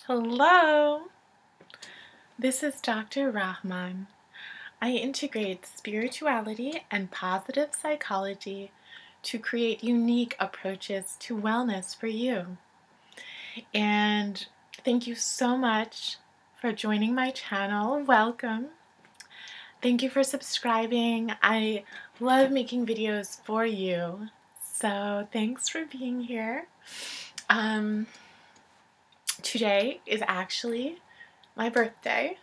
Hello, this is Dr. Rahman. I integrate spirituality and positive psychology to create unique approaches to wellness for you. And thank you so much for joining my channel. Welcome. Thank you for subscribing. I love making videos for you. So thanks for being here. Today is actually my birthday,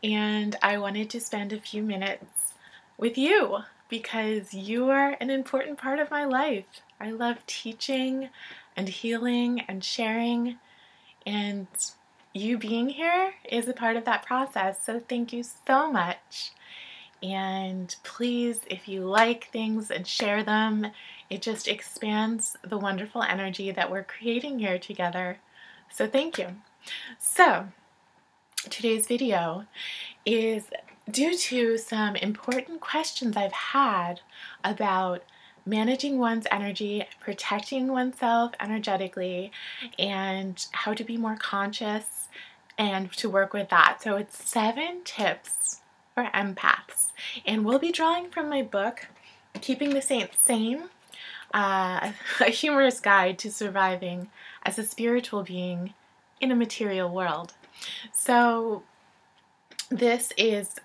and I wanted to spend a few minutes with you because you are an important part of my life. I love teaching and healing and sharing, and you being here is a part of that process. So thank you so much. And please, if you like things and share them, it just expands the wonderful energy that we're creating here together. So thank you. So today's video is due to some important questions I've had about managing one's energy, protecting oneself energetically, and how to be more conscious and to work with that. So it's 7 tips for empaths. And we'll be drawing from my book, Keeping the Saints Sane, a humorous guide to surviving as a spiritual being in a material world. So this is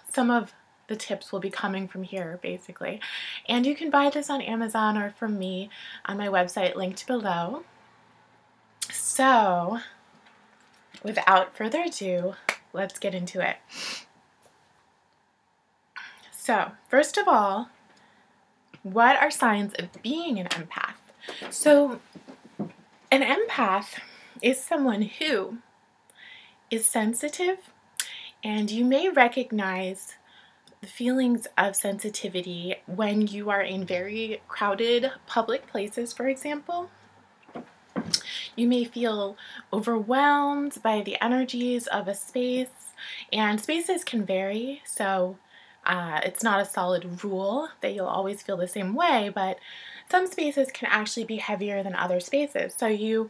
some of the tips will be coming from here, basically. And you can buy this on Amazon or from me on my website linked below. So without further ado, let's get into it. So first of all, what are signs of being an empath? So an empath is someone who is sensitive, and you may recognize the feelings of sensitivity when you are in very crowded public places, for example. You may feel overwhelmed by the energies of a space, and spaces can vary, so it's not a solid rule that you'll always feel the same way, but some spaces can actually be heavier than other spaces. So you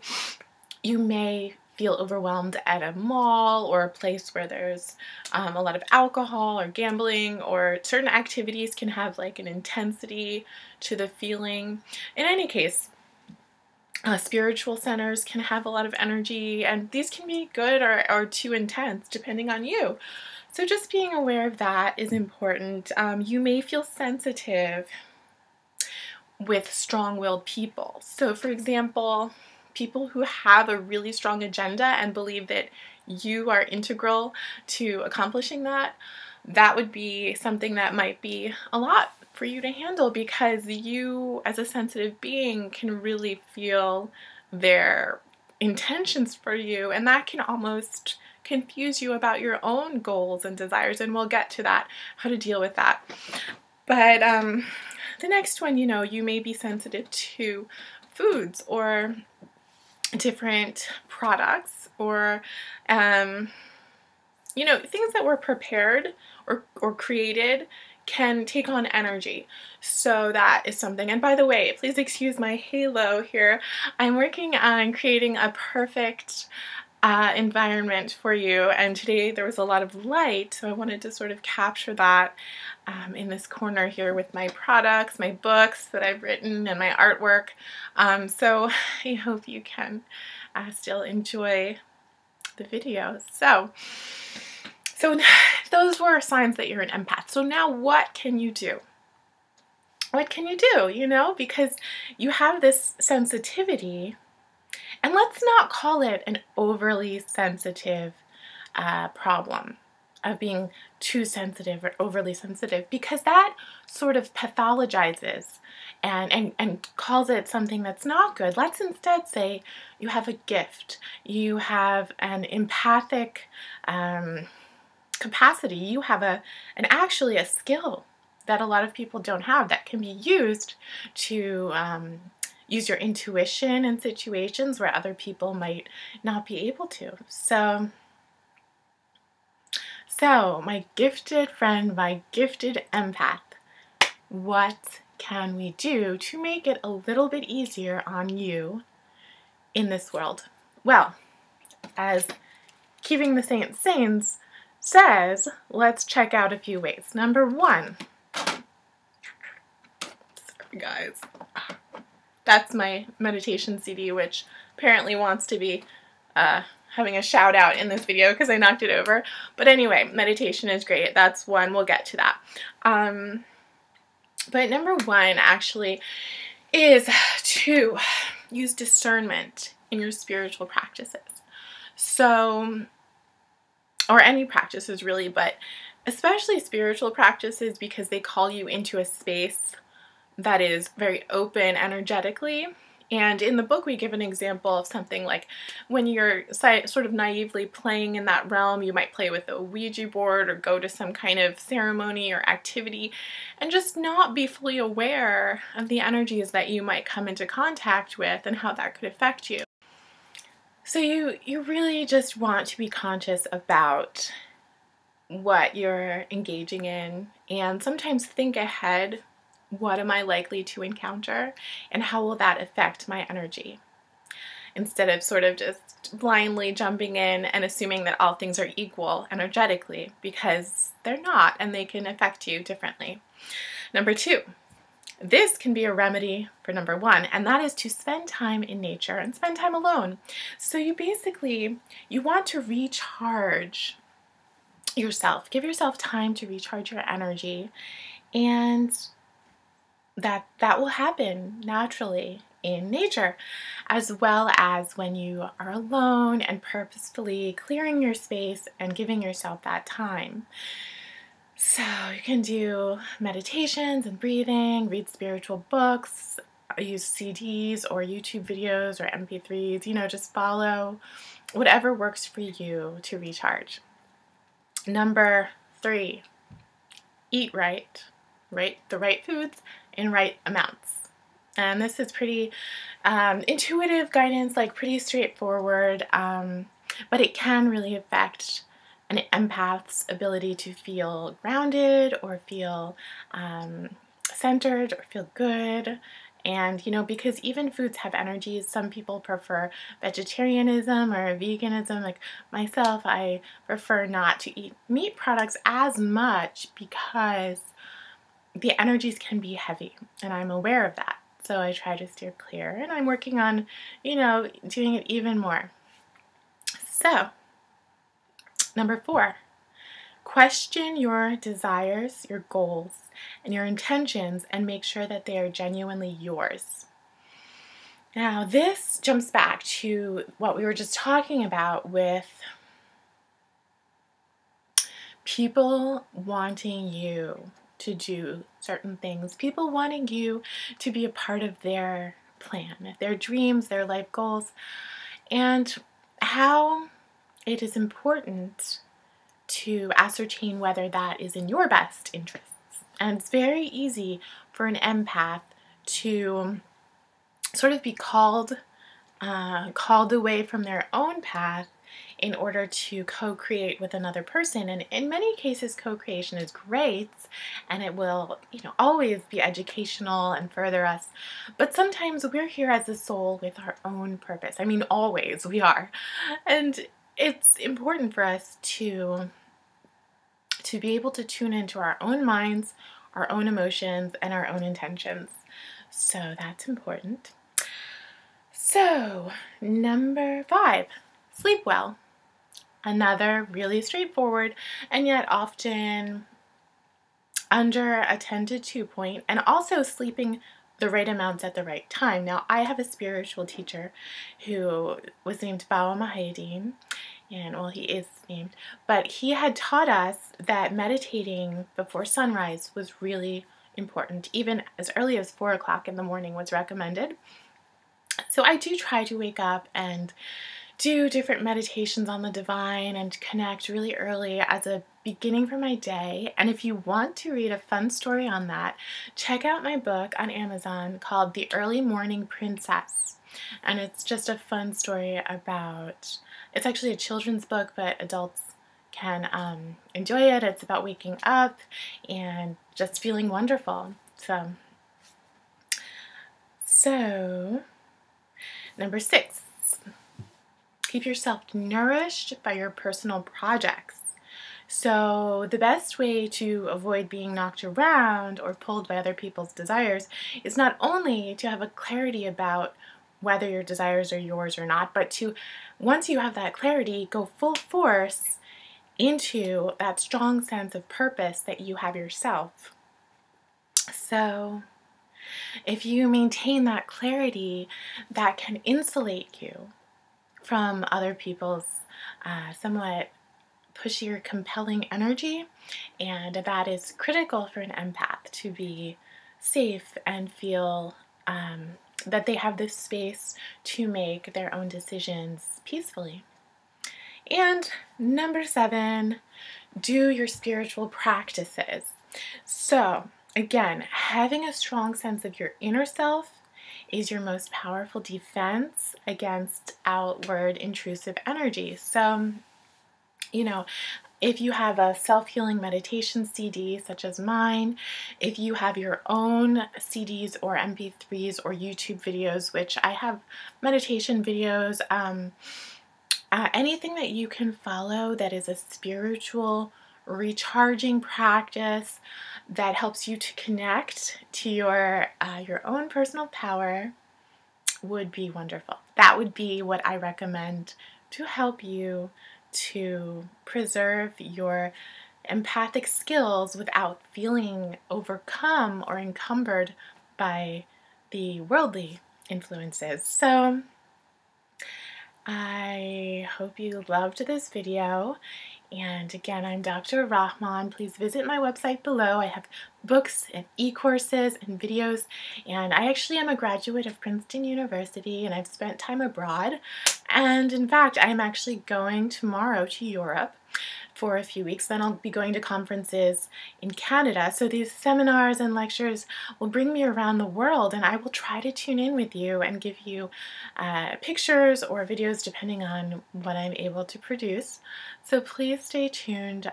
may feel overwhelmed at a mall or a place where there's a lot of alcohol or gambling, or certain activities can have like an intensity to the feeling. In any case, spiritual centers can have a lot of energy, and these can be good or too intense depending on you. So just being aware of that is important. You may feel sensitive with strong-willed people. So for example, people who have a really strong agenda and believe that you are integral to accomplishing that, that would be something that might be a lot for you to handle, because you as a sensitive being can really feel their intentions for you, and that can almost confuse you about your own goals and desires, and we'll get to that, how to deal with that. But the next one, you may be sensitive to foods or different products, or things that were prepared or created can take on energy. So that is something. And by the way, please excuse my halo here. I'm working on creating a perfect environment for you, and today there was a lot of light, so I wanted to sort of capture that in this corner here with my products, my books that I've written, and my artwork. So I hope you can still enjoy the videos. So those were signs that you're an empath. So now what can you do? What can you do, because you have this sensitivity, and let's not call it an overly sensitive problem of being too sensitive or overly sensitive, because that sort of pathologizes and calls it something that's not good. Let's instead say you have a gift, you have an empathic capacity, you have actually a skill that a lot of people don't have that can be used to use your intuition in situations where other people might not be able to. So my gifted friend, my gifted empath, what can we do to make it a little bit easier on you in this world? Well, as Keeping the Saints Sanes says, let's check out a few ways. Number 1, sorry guys, that's my meditation CD, which apparently wants to be having a shout out in this video because I knocked it over. But anyway, meditation is great. That's one. We'll get to that. But number 1 actually is to use discernment in your spiritual practices. So, or any practices really, but especially spiritual practices, because they call you into a space that is very open energetically. And in the book, we give an example of something like when you're sort of naively playing in that realm, you might play with a Ouija board or go to some kind of ceremony or activity and just not be fully aware of the energies that you might come into contact with and how that could affect you. So you really just want to be conscious about what you're engaging in and sometimes think ahead. What am I likely to encounter, and how will that affect my energy? Instead of sort of just blindly jumping in and assuming that all things are equal energetically, because they're not, and they can affect you differently. Number 2, this can be a remedy for number 1, and that is to spend time in nature and spend time alone. So you want to recharge yourself. Give yourself time to recharge your energy, and that will happen naturally in nature, as well as when you are alone and purposefully clearing your space and giving yourself that time. So you can do meditations and breathing, read spiritual books, use CDs or YouTube videos or MP3s, just follow whatever works for you to recharge. Number 3, eat right. The right foods in right amounts. And this is pretty intuitive guidance, like pretty straightforward, but it can really affect an empath's ability to feel grounded or feel centered or feel good. And, because even foods have energies, some people prefer vegetarianism or veganism. Like myself, I prefer not to eat meat products as much because the energies can be heavy, and I'm aware of that. So I try to steer clear, and I'm working on, doing it even more. So, number 4, question your desires, your goals, and your intentions, and make sure that they are genuinely yours. Now, this jumps back to what we were just talking about with people wanting you to do certain things, people wanting you to be a part of their plan, their dreams, their life goals, and how it is important to ascertain whether that is in your best interests. And it's very easy for an empath to sort of be called away from their own path in order to co-create with another person. And in many cases, co-creation is great, and it will, always be educational and further us. But sometimes we're here as a soul with our own purpose. I mean, always we are. And it's important for us to be able to tune into our own minds, our own emotions, and our own intentions. So that's important. So, number 5, sleep well. Another really straightforward and yet often under-attended to point, and also sleeping the right amounts at the right time. Now, I have a spiritual teacher who was named Bawa Mahayadeen, and well, he is named, but he had taught us that meditating before sunrise was really important. Even as early as 4 o'clock in the morning was recommended. So I do try to wake up and do different meditations on the divine and connect really early as a beginning for my day. And if you want to read a fun story on that, check out my book on Amazon called The Early Morning Princess. And it's just a fun story about, it's actually a children's book, but adults can enjoy it. It's about waking up and just feeling wonderful. So number 6, keep yourself nourished by your personal projects. So the best way to avoid being knocked around or pulled by other people's desires is not only to have a clarity about whether your desires are yours or not, but to, once you have that clarity, go full force into that strong sense of purpose that you have yourself. So if you maintain that clarity, that can insulate you from other people's somewhat pushy or compelling energy, and that is critical for an empath to be safe and feel that they have this space to make their own decisions peacefully. And number 7, do your spiritual practices. So again, having a strong sense of your inner self is your most powerful defense against outward intrusive energy. So, you know, if you have a self-healing meditation CD such as mine, if you have your own CDs or MP3s or YouTube videos, which I have meditation videos, anything that you can follow that is a spiritual recharging practice that helps you to connect to your own personal power would be wonderful. That would be what I recommend to help you to preserve your empathic skills without feeling overcome or encumbered by the worldly influences. So I hope you loved this video. And again, I'm Dr. Rahman. Please visit my website below. I have books and e-courses and videos, and I actually am a graduate of Princeton University, and I've spent time abroad. And in fact, I'm actually going tomorrow to Europe for a few weeks. Then I'll be going to conferences in Canada. So these seminars and lectures will bring me around the world, and I will try to tune in with you and give you pictures or videos depending on what I'm able to produce. So please stay tuned.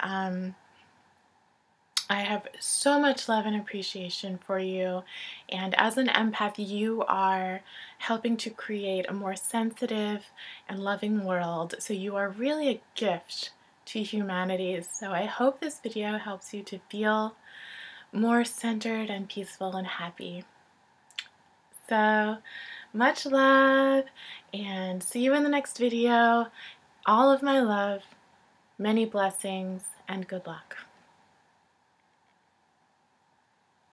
I have so much love and appreciation for you, and as an empath, you are helping to create a more sensitive and loving world. So you are really a gift to humanity. So I hope this video helps you to feel more centered and peaceful and happy. So much love, and see you in the next video. All of my love, many blessings, and good luck.